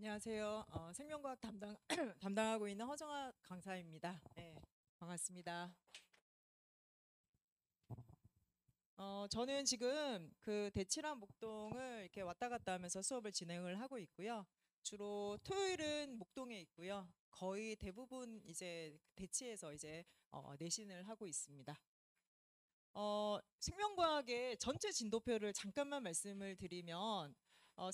안녕하세요. 생명과학 담당하고 있는 허정아 강사입니다. 네, 반갑습니다. 저는 지금 그 대치란 목동을 이렇게 왔다 갔다 하면서 수업을 진행을 하고 있고요. 주로 토요일은 목동에 있고요. 거의 대부분 이제 대치에서 이제 내신을 하고 있습니다. 생명과학의 전체 진도표를 잠깐만 말씀을 드리면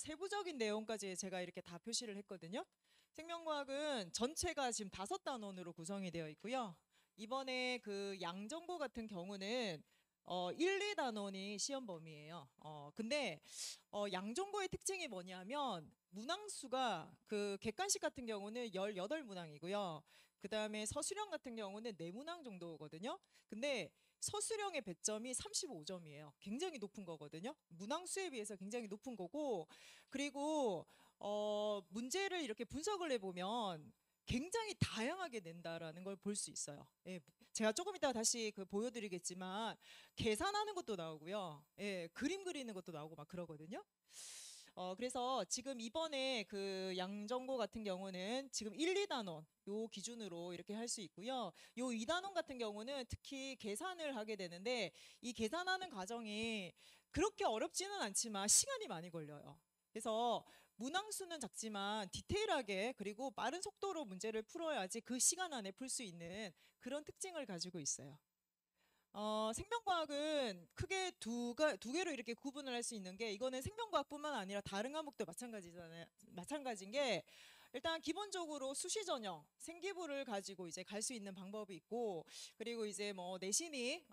세부적인 내용까지 제가 이렇게 다 표시를 했거든요. 생명과학은 전체가 지금 5단원으로 구성이 되어 있고요. 이번에 그 양정고 같은 경우는 1, 2단원이 시험 범위예요. 근데 양정고의 특징이 뭐냐면 문항수가 그 객관식 같은 경우는 18문항이고요. 그다음에 서술형 같은 경우는 4문항 정도거든요. 근데 서술형의 배점이 35점이에요. 굉장히 높은 거거든요. 문항수에 비해서 굉장히 높은 거고, 그리고 문제를 이렇게 분석을 해보면 굉장히 다양하게 낸다라는 걸 볼 수 있어요. 예, 제가 조금 이따가 다시 그 보여드리겠지만 계산하는 것도 나오고요. 예, 그림 그리는 것도 나오고 막 그러거든요. 그래서 지금 이번에 그 양정고 같은 경우는 지금 1, 2단원 요 기준으로 이렇게 할 수 있고요. 요 2단원 같은 경우는 특히 계산을 하게 되는데 이 계산하는 과정이 그렇게 어렵지는 않지만 시간이 많이 걸려요. 그래서 문항수는 작지만 디테일하게 그리고 빠른 속도로 문제를 풀어야지 그 시간 안에 풀 수 있는 그런 특징을 가지고 있어요. 생명과학은 크게 두 개로 이렇게 구분을 할 수 있는 게 이거는 생명과학뿐만 아니라 다른 과목도 마찬가지잖아요. 마찬가지인 게 일단 기본적으로 수시 전형, 생기부를 가지고 이제 갈 수 있는 방법이 있고 그리고 이제 뭐 내신이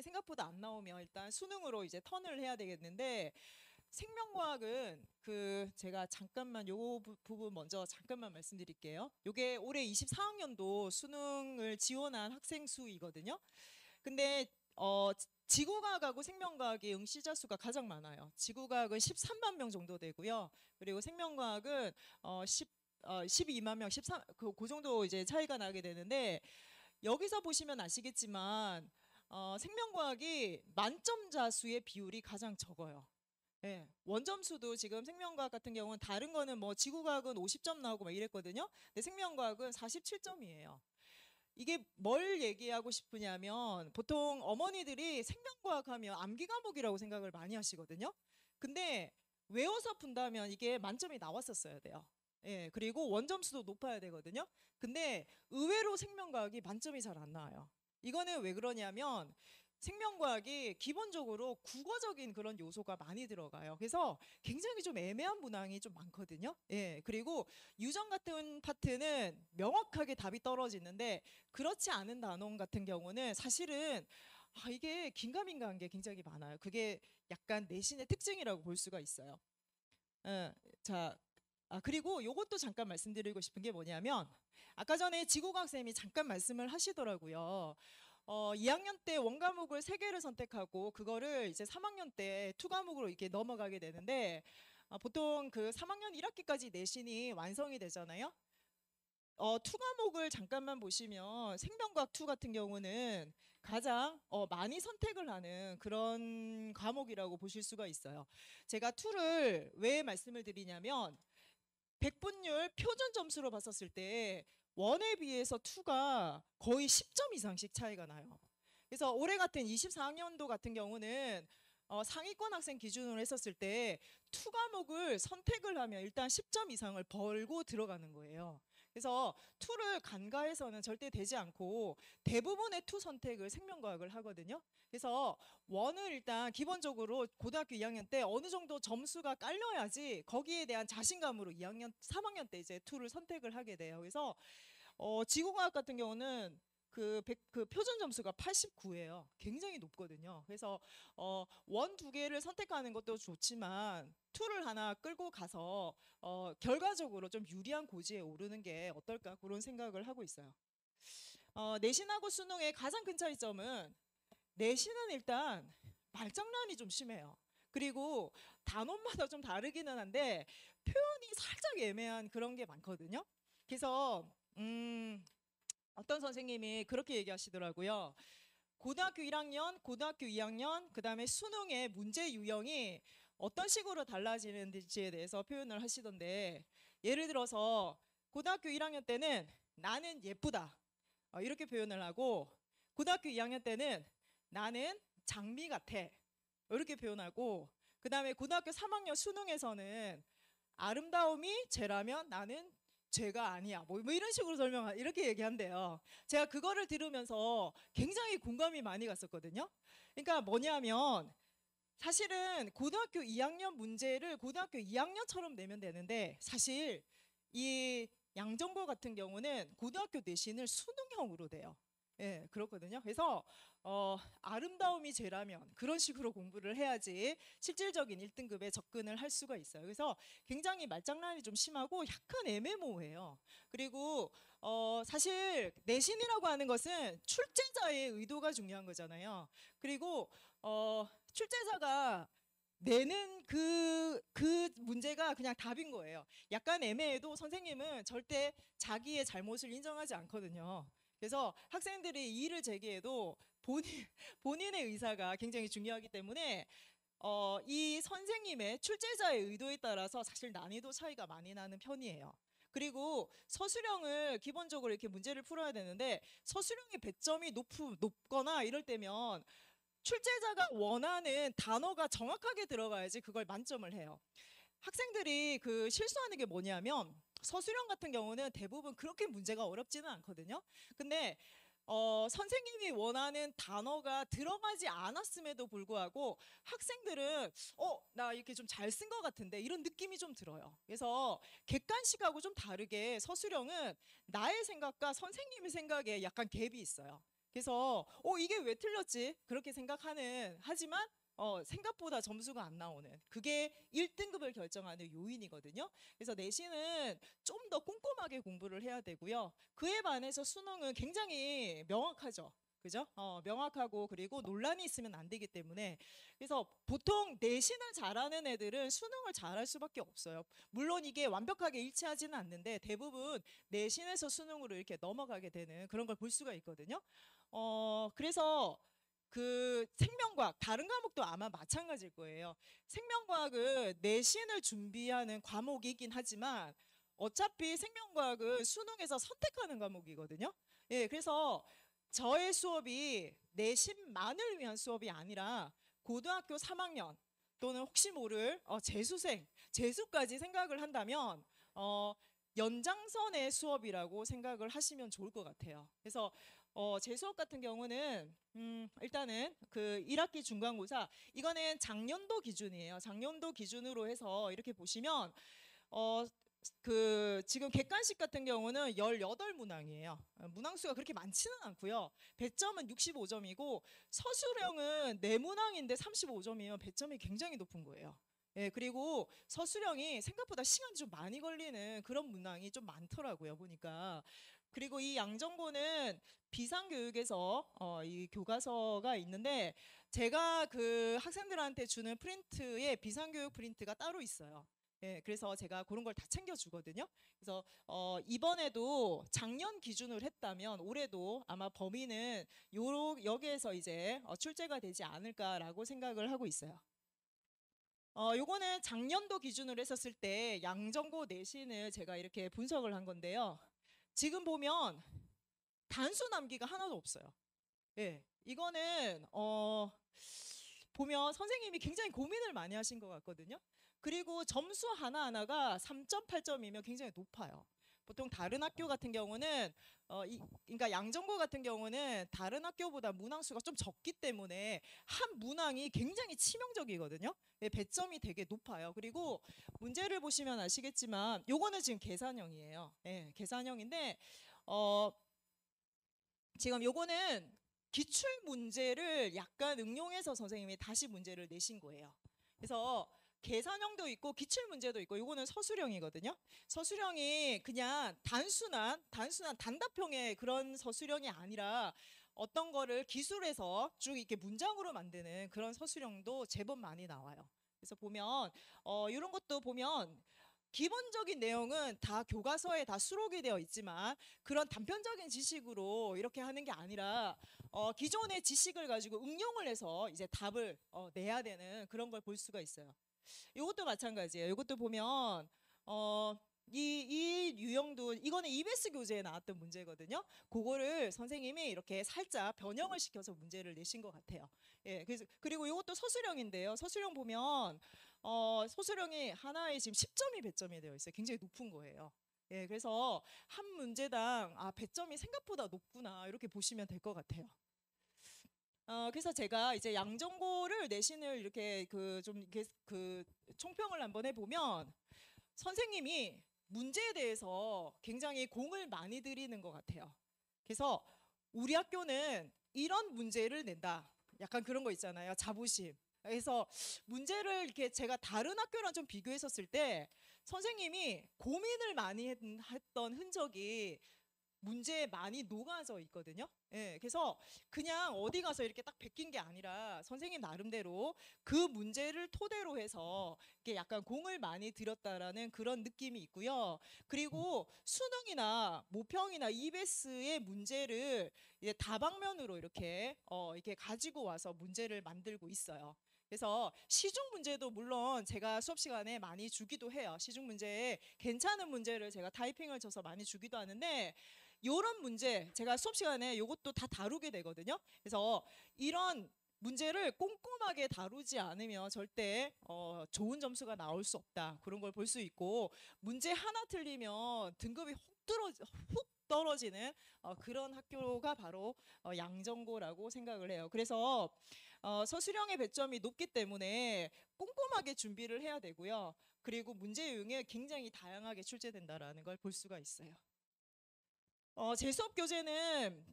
생각보다 안 나오면 일단 수능으로 이제 턴을 해야 되겠는데 생명과학은 그 제가 잠깐만 요 부분 먼저 잠깐만 말씀드릴게요. 요게 올해 24학년도 수능을 지원한 학생 수이거든요. 근데 지구과학하고 생명과학의 응시자 수가 가장 많아요. 지구과학은 13만 명 정도 되고요. 그리고 생명과학은 12만 명, 13, 그 정도 이제 차이가 나게 되는데 여기서 보시면 아시겠지만 생명과학이 만점자 수의 비율이 가장 적어요. 예, 원점수도 지금 생명과학 같은 경우는 다른 거는 뭐 지구과학은 50점 나오고 막 이랬거든요. 근데 생명과학은 47점이에요. 이게 뭘 얘기하고 싶으냐면 보통 어머니들이 생명과학 하면 암기 과목이라고 생각을 많이 하시거든요. 근데 외워서 푼다면 이게 만점이 나왔었어야 돼요. 예, 그리고 원점수도 높아야 되거든요. 근데 의외로 생명과학이 만점이 잘 안 나와요. 이거는 왜 그러냐면 생명과학이 기본적으로 국어적인 그런 요소가 많이 들어가요. 그래서 굉장히 좀 애매한 문항이 좀 많거든요. 예, 그리고 유전 같은 파트는 명확하게 답이 떨어지는데 그렇지 않은 단원 같은 경우는 사실은 이게 긴가민가한 게 굉장히 많아요. 그게 약간 내신의 특징이라고 볼 수가 있어요. 자, 그리고 요것도 잠깐 말씀드리고 싶은 게 뭐냐면 아까 전에 지구과학 쌤이 잠깐 말씀을 하시더라고요. 2학년 때 원과목을 3개를 선택하고 그거를 이제 3학년 때 투과목으로 이렇게 넘어가게 되는데 보통 그 3학년 1학기까지 내신이 완성이 되잖아요. 투과목을 잠깐만 보시면 생명과학 2 같은 경우는 가장 많이 선택을 하는 그런 과목이라고 보실 수가 있어요. 제가 2를 왜 말씀을 드리냐면 백분율 표준 점수로 봤었을 때 원에 비해서 2가 거의 10점 이상씩 차이가 나요. 그래서 올해 같은 24학년도 같은 경우는 상위권 학생 기준으로 했었을 때 2과목을 선택을 하면 일단 10점 이상을 벌고 들어가는 거예요. 그래서 2를 간과해서는 절대 되지 않고 대부분의 2 선택을 생명과학을 하거든요. 그래서 원을 일단 기본적으로 고등학교 2학년 때 어느 정도 점수가 깔려야지 거기에 대한 자신감으로 2학년, 3학년 때 이제 2를 선택을 하게 돼요. 그래서 지구과학 같은 경우는 그 표준 점수가 89예요. 굉장히 높거든요. 그래서 원 2개를 선택하는 것도 좋지만 2를 하나 끌고 가서 결과적으로 좀 유리한 고지에 오르는 게 어떨까 그런 생각을 하고 있어요. 내신하고 수능의 가장 큰 차이점은 내신은 일단 말장난이 좀 심해요. 그리고 단원마다 좀 다르기는 한데 표현이 살짝 애매한 그런 게 많거든요. 그래서 어떤 선생님이 그렇게 얘기하시더라고요. 고등학교 1학년, 고등학교 2학년, 그다음에 수능의 문제 유형이 어떤 식으로 달라지는지에 대해서 표현을 하시던데 예를 들어서 고등학교 1학년 때는 나는 예쁘다. 이렇게 표현을 하고 고등학교 2학년 때는 나는 장미 같아. 이렇게 표현하고 그다음에 고등학교 3학년 수능에서는 아름다움이 죄라면 나는 죄가 아니야. 뭐 이런 식으로 이렇게 얘기한대요. 제가 그거를 들으면서 굉장히 공감이 많이 갔었거든요. 그러니까 뭐냐면 사실은 고등학교 2학년 문제를 고등학교 2학년처럼 내면 되는데 사실 이 양정고 같은 경우는 고등학교 내신을 수능형으로 돼요. 예, 그렇거든요. 그래서 아름다움이 죄라면 그런 식으로 공부를 해야지 실질적인 1등급에 접근을 할 수가 있어요. 그래서 굉장히 말장난이 좀 심하고 약간 애매모호해요. 그리고 사실 내신이라고 하는 것은 출제자의 의도가 중요한 거잖아요. 그리고 출제자가 내는 그 문제가 그냥 답인 거예요. 약간 애매해도 선생님은 절대 자기의 잘못을 인정하지 않거든요. 그래서 학생들이 이의를 제기해도 본인의 의사가 굉장히 중요하기 때문에 이 선생님의 출제자의 의도에 따라서 사실 난이도 차이가 많이 나는 편이에요. 그리고 서술형을 기본적으로 이렇게 문제를 풀어야 되는데 서술형의 배점이 높거나 이럴 때면 출제자가 원하는 단어가 정확하게 들어가야지 그걸 만점을 해요. 학생들이 그 실수하는 게 뭐냐면 서술형 같은 경우는 대부분 그렇게 문제가 어렵지는 않거든요. 근데 선생님이 원하는 단어가 들어가지 않았음에도 불구하고 학생들은 나 이렇게 좀 잘 쓴 것 같은데 이런 느낌이 좀 들어요. 그래서 객관식하고 좀 다르게 서술형은 나의 생각과 선생님의 생각에 약간 갭이 있어요. 그래서 이게 왜 틀렸지? 그렇게 하지만 생각보다 점수가 안 나오는 그게 1등급을 결정하는 요인이거든요. 그래서 내신은 좀 더 꼼꼼하게 공부를 해야 되고요. 그에 반해서 수능은 굉장히 명확하죠. 그죠? 명확하고 그리고 논란이 있으면 안 되기 때문에 그래서 보통 내신을 잘하는 애들은 수능을 잘할 수밖에 없어요. 물론 이게 완벽하게 일치하지는 않는데 대부분 내신에서 수능으로 이렇게 넘어가게 되는 그런 걸 볼 수가 있거든요. 그래서 그 생명과학 다른 과목도 아마 마찬가지일 거예요. 생명과학은 내신을 준비하는 과목이긴 하지만 어차피 생명과학은 수능에서 선택하는 과목이거든요. 예, 그래서 저의 수업이 내신만을 위한 수업이 아니라 고등학교 3학년 또는 혹시 모를 재수까지 생각을 한다면 연장선의 수업이라고 생각을 하시면 좋을 것 같아요. 그래서 제 수업 같은 경우는 일단은 그 1학기 중간고사 이거는 작년도 기준이에요. 작년도 기준으로 해서 이렇게 보시면 그 지금 객관식 같은 경우는 18문항이에요. 문항수가 그렇게 많지는 않고요. 배점은 65점이고 서술형은 4문항인데 35점이면 배점이 굉장히 높은 거예요. 예, 그리고 서술형이 생각보다 시간이 좀 많이 걸리는 그런 문항이 좀 많더라고요, 보니까. 그리고 이 양정고는 비상교육에서 이 교과서가 있는데 제가 그 학생들한테 주는 프린트에 비상교육 프린트가 따로 있어요. 예, 그래서 제가 그런 걸 다 챙겨주거든요. 그래서 이번에도 작년 기준으로 했다면 올해도 아마 범위는 여기에서 이제 출제가 되지 않을까라고 생각을 하고 있어요. 요거는 작년도 기준으로 했었을 때 양정고 내신을 제가 이렇게 분석을 한 건데요. 지금 보면 단수 남기가 하나도 없어요. 예, 이거는 보면 선생님이 굉장히 고민을 많이 하신 것 같거든요. 그리고 점수 하나하나가 3.8점이면 굉장히 높아요. 보통 다른 학교 같은 경우는 그러니까 양정고 같은 경우는 다른 학교보다 문항수가 좀 적기 때문에 한 문항이 굉장히 치명적이거든요. 예, 배점이 되게 높아요. 그리고 문제를 보시면 아시겠지만 요거는 지금 계산형이에요. 예, 계산형인데 지금 요거는 기출 문제를 약간 응용해서 선생님이 다시 문제를 내신 거예요. 그래서 계산형도 있고 기출 문제도 있고 요거는 서술형이거든요. 서술형이 그냥 단순한 단답형의 그런 서술형이 아니라 어떤 거를 기술해서 쭉 이렇게 문장으로 만드는 그런 서술형도 제법 많이 나와요. 그래서 보면 이런 것도 보면 기본적인 내용은 다 교과서에 다 수록이 되어 있지만 그런 단편적인 지식으로 이렇게 하는 게 아니라 기존의 지식을 가지고 응용을 해서 이제 답을 내야 되는 그런 걸 볼 수가 있어요. 이것도 마찬가지예요. 이것도 보면 이 유형도 이거는 EBS 교재에 나왔던 문제거든요. 그거를 선생님이 이렇게 살짝 변형을 시켜서 문제를 내신 것 같아요. 예, 그래서 그리고 이것도 서술형인데요. 서술형 보면 서술형이 하나에 지금 10점이 배점이 되어 있어요. 굉장히 높은 거예요. 예, 그래서 한 문제당 배점이 생각보다 높구나 이렇게 보시면 될 것 같아요. 그래서 제가 이제 양전고를 내신을 이렇게 그 총평을 한번 해보면 선생님이 문제에 대해서 굉장히 공을 많이 들이는 것 같아요. 그래서 우리 학교는 이런 문제를 낸다. 약간 그런 거 있잖아요. 자부심. 그래서 문제를 이렇게 제가 다른 학교랑 좀 비교했었을 때 선생님이 고민을 많이 했던 흔적이 문제에 많이 녹아져 있거든요. 예, 그래서 그냥 어디 가서 이렇게 딱 베낀 게 아니라 선생님 나름대로 그 문제를 토대로 해서 이렇게 약간 공을 많이 들였다라는 그런 느낌이 있고요. 그리고 수능이나 모평이나 EBS의 문제를 이제 다방면으로 이렇게 가지고 와서 문제를 만들고 있어요. 그래서 시중 문제도 물론 제가 수업 시간에 많이 주기도 해요. 시중 문제에 괜찮은 문제를 제가 타이핑을 쳐서 많이 주기도 하는데 요런 문제 제가 수업 시간에 요것도 다 다루게 되거든요. 그래서 이런 문제를 꼼꼼하게 다루지 않으면 절대 좋은 점수가 나올 수 없다. 그런 걸 볼 수 있고 문제 하나 틀리면 등급이 훅 떨어지는 그런 학교가 바로 양전고라고 생각을 해요. 그래서 서술형의 배점이 높기 때문에 꼼꼼하게 준비를 해야 되고요. 그리고 문제 유형이 굉장히 다양하게 출제된다라는 걸 볼 수가 있어요. 제 수업 교재는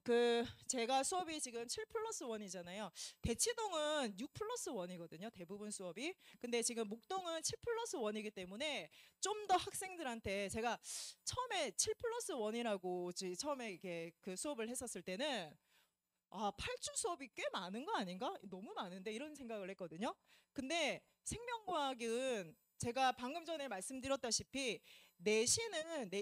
제가 수업이 지금 7+1이잖아요. 대치동은 6+1이거든요. 대부분 수업이. 근데 지금 목동은 7+1이기 때문에 좀 더 학생들한테 제가 처음에 7+1이라고 처음에 이렇게 그 수업을 했었을 때는 8주 수업이 꽤 많은 거 아닌가? 너무 많은데 이런 생각을 했거든요. 근데 생명과학은 제가 방금 전에 말씀드렸다시피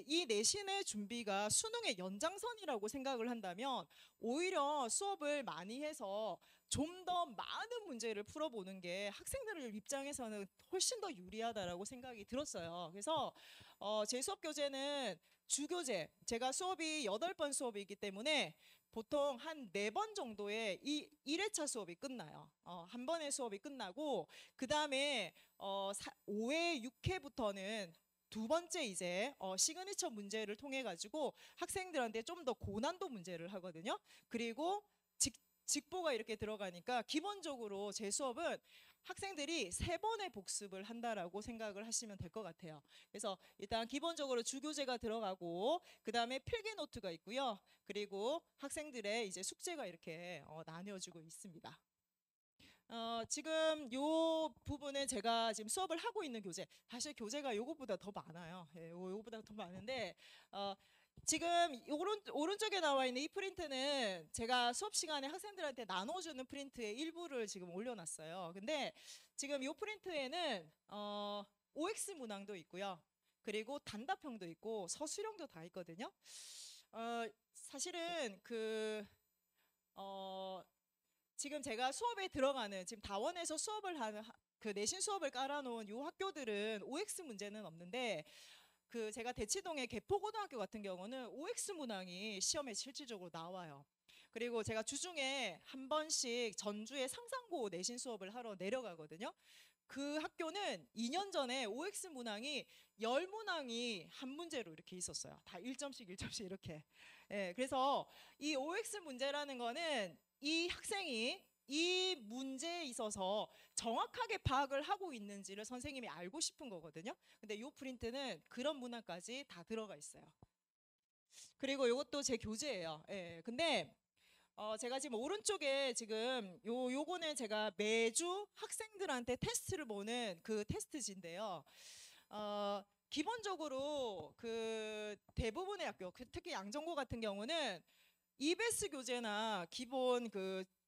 이 내신의 준비가 수능의 연장선이라고 생각을 한다면 오히려 수업을 많이 해서 좀 더 많은 문제를 풀어보는 게 학생들 입장에서는 훨씬 더 유리하다라고 생각이 들었어요. 그래서 제 수업 교재는 주교재, 제가 수업이 8번 수업이기 때문에 보통 한 4번 정도의 이 1회차 수업이 끝나요. 한 번의 수업이 끝나고 그 다음에 5회, 6회부터는 두 번째 이제 시그니처 문제를 통해 가지고 학생들한테 좀 더 고난도 문제를 하거든요. 그리고 직보가 이렇게 들어가니까 기본적으로 제 수업은 학생들이 3번의 복습을 한다라고 생각을 하시면 될 것 같아요. 그래서 일단 기본적으로 주교재가 들어가고 그 다음에 필기 노트가 있고요. 그리고 학생들의 이제 숙제가 이렇게 나뉘어지고 있습니다. 지금 요 부분은 제가 지금 수업을 하고 있는 교재, 사실 교재가 요것보다 더 많아요. 예, 요것보다 더 많은데 지금 오른쪽에 나와 있는 이 프린트는 제가 수업 시간에 학생들한테 나눠주는 프린트의 일부를 지금 올려놨어요. 근데 지금 이 프린트에는 OX 문항도 있고요. 그리고 단답형도 있고 서술형도 다 있거든요. 사실은 지금 제가 수업에 들어가는 지금 다원에서 수업을 하는 그 내신 수업을 깔아놓은 요 학교들은 OX 문제는 없는데 제가 대치동의 개포고등학교 같은 경우는 OX 문항이 시험에 실질적으로 나와요. 그리고 제가 주중에 한 번씩 전주에 상상고 내신 수업을 하러 내려가거든요. 그 학교는 2년 전에 OX 문항이 10문항이 한 문제로 이렇게 있었어요. 다 1점씩 1점씩 이렇게. 예, 그래서 이 OX 문제라는 거는 이 학생이 이 문제에 있어서 정확하게 파악을 하고 있는지를 선생님이 알고 싶은 거거든요. 근데 이 프린트는 그런 문항까지 다 들어가 있어요. 그리고 이것도 제 교재예요. 예, 근데 제가 지금 오른쪽에 지금 요거는 제가 매주 학생들한테 테스트를 보는 그 테스트지인데요. 기본적으로 대부분의 학교, 특히 양정고 같은 경우는 EBS 교재나 기본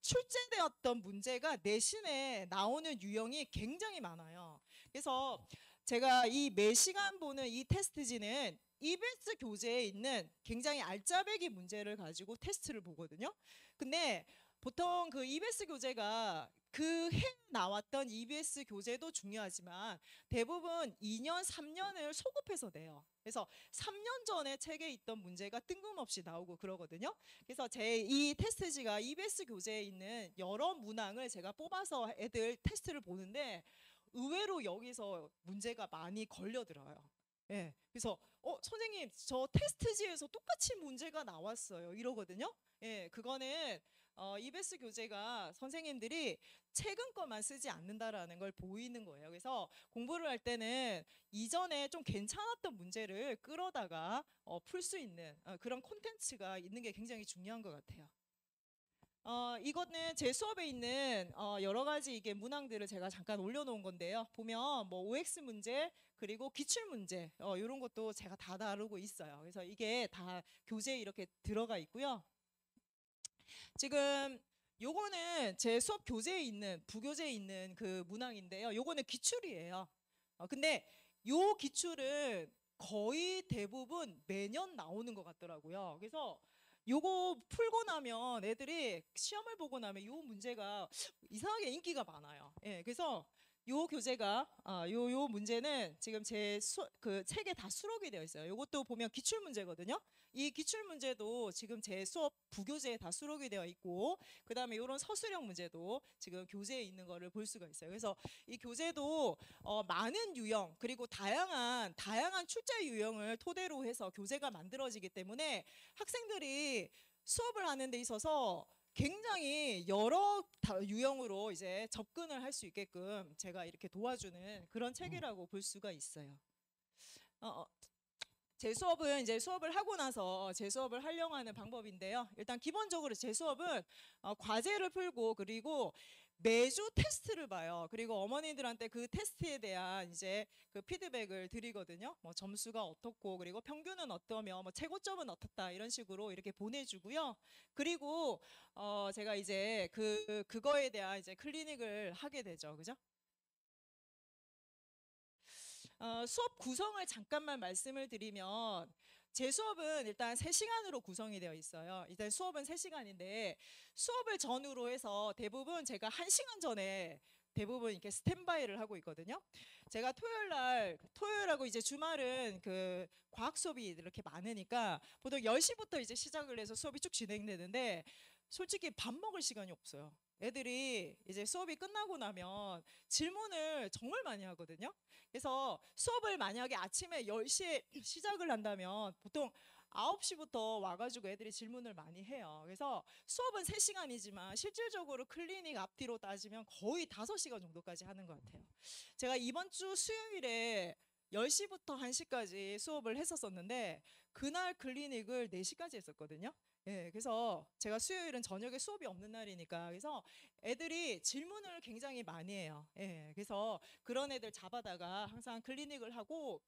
출제되었던 문제가 내신에 나오는 유형이 굉장히 많아요. 그래서 제가 이 매시간 보는 이 테스트지는 EBS 교재에 있는 굉장히 알짜배기 문제를 가지고 테스트를 보거든요. 근데 보통 EBS 교재가 그 해 나왔던 EBS 교재도 중요하지만 대부분 2년, 3년을 소급해서 내요. 그래서 3년 전에 책에 있던 문제가 뜬금없이 나오고 그러거든요. 그래서 제 이 테스트지가 EBS 교재에 있는 여러 문항을 제가 뽑아서 애들 테스트를 보는데 의외로 여기서 문제가 많이 걸려들어요. 예. 그래서 선생님 저 테스트지에서 똑같이 문제가 나왔어요. 이러거든요. 예, 그거는 EBS 교재가 선생님들이 최근 것만 쓰지 않는다라는 걸 보이는 거예요. 그래서 공부를 할 때는 이전에 좀 괜찮았던 문제를 끌어다가 풀 수 있는 그런 콘텐츠가 있는 게 굉장히 중요한 것 같아요. 이거는 제 수업에 있는 여러 가지 이게 문항들을 제가 잠깐 올려놓은 건데요. 보면 뭐 OX 문제 그리고 기출 문제 이런 것도 제가 다 다루고 있어요. 그래서 이게 다 교재에 이렇게 들어가 있고요. 지금 요거는 제 수업 교재에 있는 부교재에 있는 그 문항인데요. 요거는 기출이에요. 근데 요 기출은 거의 대부분 매년 나오는 것 같더라고요. 그래서 요거 풀고 나면 애들이 시험을 보고 나면 요 문제가 이상하게 인기가 많아요. 예, 그래서 요 교재가 요 문제는 지금 제 그 책에 다 수록이 되어 있어요. 요것도 보면 기출 문제거든요. 이 기출 문제도 지금 제 수업 부교재에 다 수록이 되어 있고 그다음에 이런 서술형 문제도 지금 교재에 있는 거를 볼 수가 있어요. 그래서 이 교재도 많은 유형 그리고 다양한 출제 유형을 토대로 해서 교재가 만들어지기 때문에 학생들이 수업을 하는 데 있어서 굉장히 여러 유형으로 이제 접근을 할 수 있게끔 제가 이렇게 도와주는 그런 책이라고 볼 수가 있어요. 제 수업은 이제 수업을 하고 나서 제 수업을 활용하는 방법인데요. 일단 기본적으로 제 수업은 과제를 풀고 그리고 매주 테스트를 봐요. 그리고 어머니들한테 그 테스트에 대한 이제 그 피드백을 드리거든요. 뭐 점수가 어떻고 그리고 평균은 어떠며 뭐 최고점은 어떻다 이런 식으로 이렇게 보내주고요. 그리고 제가 이제 그거에 대한 이제 클리닉을 하게 되죠. 그죠? 수업 구성을 잠깐만 말씀을 드리면 제 수업은 일단 3시간으로 구성이 되어 있어요. 일단 수업은 3시간인데 수업을 전후로 해서 대부분 제가 1시간 전에 대부분 이렇게 스탠바이를 하고 있거든요. 제가 토요일하고 이제 주말은 그 과학 수업이 이렇게 많으니까 보통 10시부터 이제 시작을 해서 수업이 쭉 진행되는데 솔직히 밥 먹을 시간이 없어요. 애들이 이제 수업이 끝나고 나면 질문을 정말 많이 하거든요. 그래서 수업을 만약에 아침에 10시에 시작을 한다면 보통 9시부터 와가지고 애들이 질문을 많이 해요. 그래서 수업은 3시간이지만 실질적으로 클리닉 앞뒤로 따지면 거의 5시간 정도까지 하는 것 같아요. 제가 이번 주 수요일에 10시부터 1시까지 수업을 했었었는데 그날 클리닉을 4시까지 했었거든요. 예, 그래서 제가 수요일은 저녁에 수업이 없는 날이니까 그래서 애들이 질문을 굉장히 많이 해요. 예, 그래서 그런 애들 잡아다가 항상 클리닉을 하고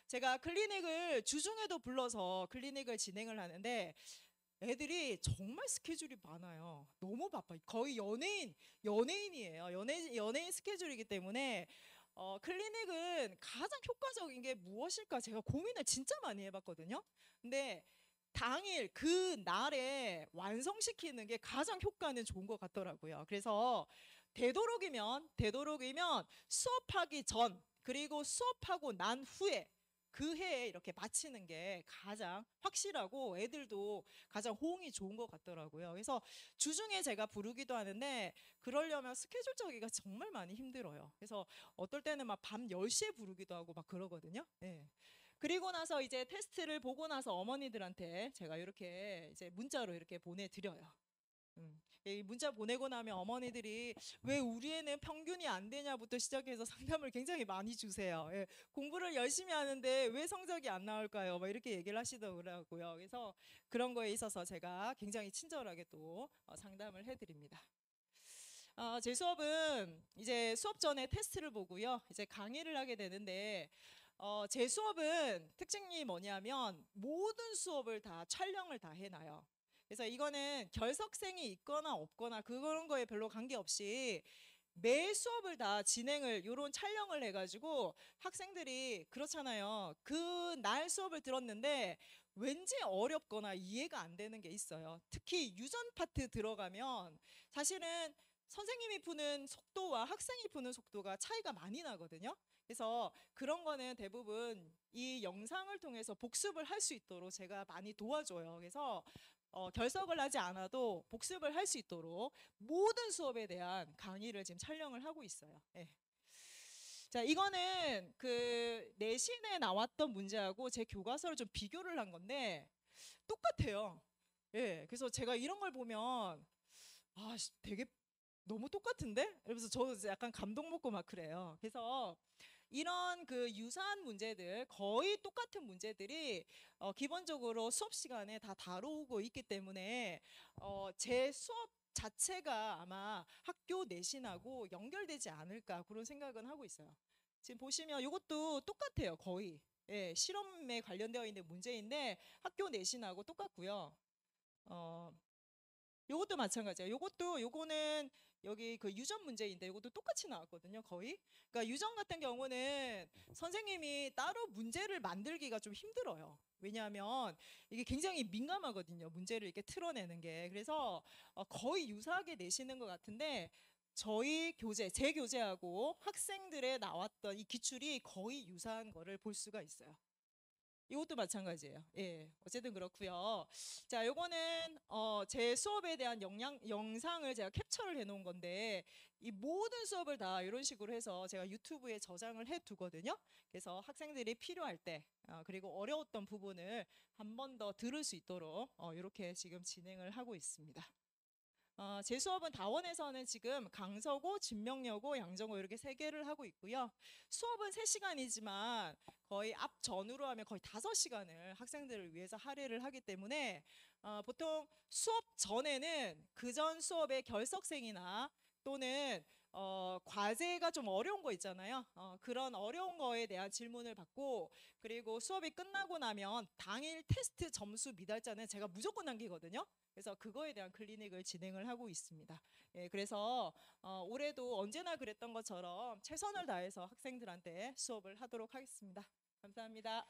제가 클리닉을 주중에도 불러서 클리닉을 진행을 하는데 애들이 정말 스케줄이 많아요. 너무 바빠요. 거의 연예인이에요. 연예인 스케줄이기 때문에 클리닉은 가장 효과적인 게 무엇일까 제가 고민을 진짜 많이 해봤거든요. 근데 당일 그 날에 완성시키는 게 가장 효과는 좋은 것 같더라고요. 그래서 되도록이면 수업하기 전 그리고 수업하고 난 후에 그 해에 이렇게 마치는 게 가장 확실하고 애들도 가장 호응이 좋은 것 같더라고요. 그래서 주중에 제가 부르기도 하는데 그러려면 스케줄 짜기가 정말 많이 힘들어요. 그래서 어떨 때는 막 밤 10시에 부르기도 하고 막 그러거든요. 네. 그리고 나서 이제 테스트를 보고 나서 어머니들한테 제가 이렇게 이제 문자로 이렇게 보내드려요. 이 문자 보내고 나면 어머니들이 왜 우리 애는 평균이 안 되냐부터 시작해서 상담을 굉장히 많이 주세요. 예, 공부를 열심히 하는데 왜 성적이 안 나올까요? 막 이렇게 얘기를 하시더라고요. 그래서 그런 거에 있어서 제가 굉장히 친절하게 또 상담을 해드립니다. 제 수업은 이제 수업 전에 테스트를 보고요. 이제 강의를 하게 되는데 제 수업은 특징이 뭐냐면 모든 수업을 다 촬영을 다 해놔요. 그래서 이거는 결석생이 있거나 없거나 그런 거에 별로 관계없이 매 수업을 다 진행을 요런 촬영을 해가지고 학생들이 그렇잖아요. 그 날 수업을 들었는데 왠지 어렵거나 이해가 안 되는 게 있어요. 특히 유전 파트 들어가면 사실은 선생님이 푸는 속도와 학생이 푸는 속도가 차이가 많이 나거든요. 그래서 그런 거는 대부분 이 영상을 통해서 복습을 할 수 있도록 제가 많이 도와줘요. 그래서 결석을 하지 않아도 복습을 할 수 있도록 모든 수업에 대한 강의를 지금 촬영을 하고 있어요. 예. 자, 이거는 그 내신에 나왔던 문제하고 제 교과서를 좀 비교를 한 건데 똑같아요. 예. 그래서 제가 이런 걸 보면 되게 너무 똑같은데? 이러면서 저 이제 약간 감동 먹고 막 그래요. 그래서 이런 그 유사한 문제들, 거의 똑같은 문제들이 기본적으로 수업 시간에 다 다루고 있기 때문에 제 수업 자체가 아마 학교 내신하고 연결되지 않을까 그런 생각은 하고 있어요. 지금 보시면 이것도 똑같아요, 거의. 예, 실험에 관련되어 있는 문제인데 학교 내신하고 똑같고요. 어, 요것도 마찬가지예요. 요거는 여기 그 유전 문제인데 요것도 똑같이 나왔거든요, 거의. 그러니까 유전 같은 경우는 선생님이 따로 문제를 만들기가 좀 힘들어요. 왜냐하면 이게 굉장히 민감하거든요. 문제를 이렇게 틀어내는 게. 그래서 거의 유사하게 내시는 것 같은데 저희 교재, 제 교재하고 학생들의 나왔던 이 기출이 거의 유사한 거를 볼 수가 있어요. 이것도 마찬가지예요. 예, 어쨌든 그렇고요. 자, 요거는 제 수업에 대한 영상을 제가 캡처를 해놓은 건데 이 모든 수업을 다 이런 식으로 해서 제가 유튜브에 저장을 해두거든요. 그래서 학생들이 필요할 때 그리고 어려웠던 부분을 한 번 더 들을 수 있도록 이렇게 지금 진행을 하고 있습니다. 제 수업은 다원에서는 지금 강서고, 진명여고, 양정고 이렇게 3개를 하고 있고요. 수업은 3시간이지만 거의 앞전후로 하면 거의 5시간을 학생들을 위해서 할애를 하기 때문에 보통 수업 전에는 그전 수업의 결석생이나 또는 과제가 좀 어려운 거 있잖아요. 그런 어려운 거에 대한 질문을 받고 그리고 수업이 끝나고 나면 당일 테스트 점수 미달자는 제가 무조건 남기거든요. 그래서 그거에 대한 클리닉을 진행을 하고 있습니다. 예, 그래서 올해도 언제나 그랬던 것처럼 최선을 다해서 학생들한테 수업을 하도록 하겠습니다. 감사합니다.